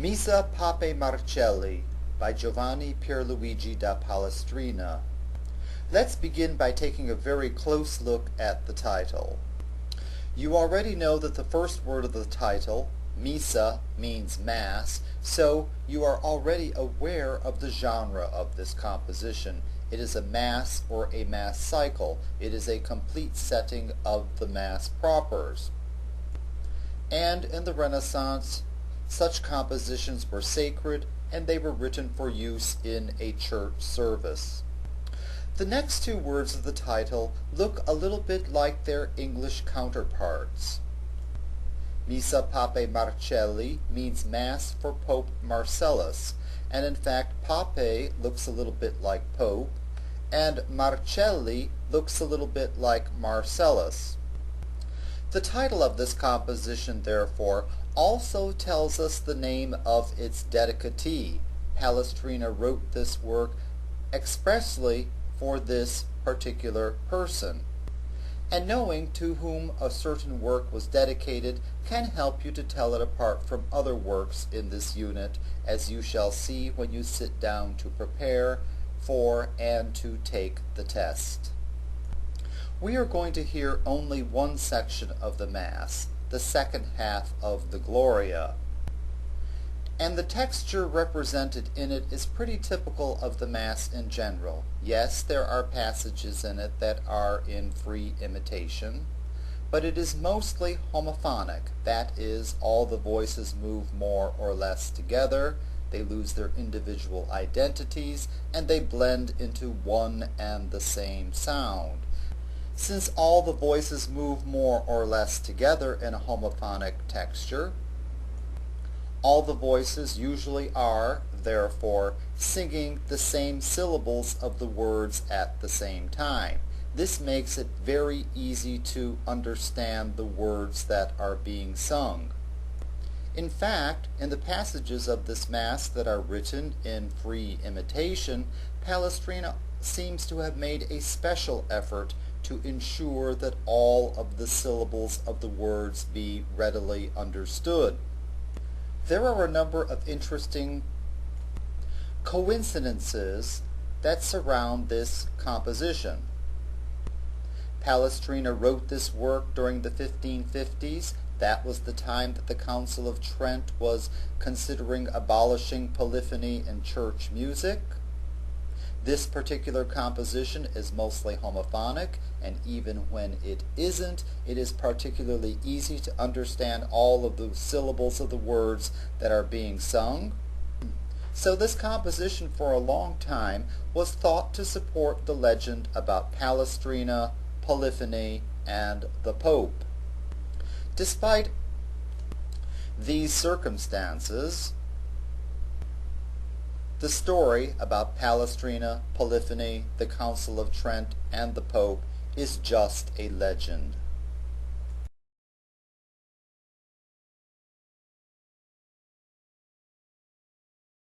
Msisa Papea Mercilla by Giovanni Pierluigi da Palestrina. Let's begin by taking a very close look at the title. You already know that the first word of the title, Missa, means mass, so you are already aware of the genre of this composition. It is a mass or a mass cycle. It is a complete setting of the mass propers. And in the Renaissance, such compositions were sacred and they were written for use in a church service. The next two words of the title look a little bit like their English counterparts. Msisa Papea Mercilla means Mass for Pope Marcellus, and in fact Papea looks a little bit like Pope, and Mercilla looks a little bit like Marcellus. The title of this composition, therefore, also tells us the name of its dedicatee. Palestrina wrote this work expressly for this particular person. And knowing to whom a certain work was dedicated can help you to tell it apart from other works in this unit, as you shall see when you sit down to prepare for and to take the test. We are going to hear only one section of the Mass, the second half of the Gloria. And the texture represented in it is pretty typical of the Mass in general. Yes, there are passages in it that are in free imitation, but it is mostly homophonic. That is, all the voices move more or less together, they lose their individual identities, and they blend into one and the same sound. Since all the voices move more or less together in a homophonic texture, all the voices usually are, therefore, singing the same syllables of the words at the same time. This makes it very easy to understand the words that are being sung. In fact, in the passages of this Mass that are written in free imitation, Palestrina seems to have made a special effort to ensure that all of the syllables of the words be readily understood. There are a number of interesting coincidences that surround this composition. Palestrina wrote this work during the 1550s. That was the time that the Council of Trent was considering abolishing polyphony in church music. This particular composition is mostly homophonic, and even when it isn't, it is particularly easy to understand all of the syllables of the words that are being sung. So this composition for a long time was thought to support the legend about Palestrina, polyphony, and the Pope. Despite these circumstances, the story about Palestrina, polyphony, the Council of Trent, and the Pope is just a legend.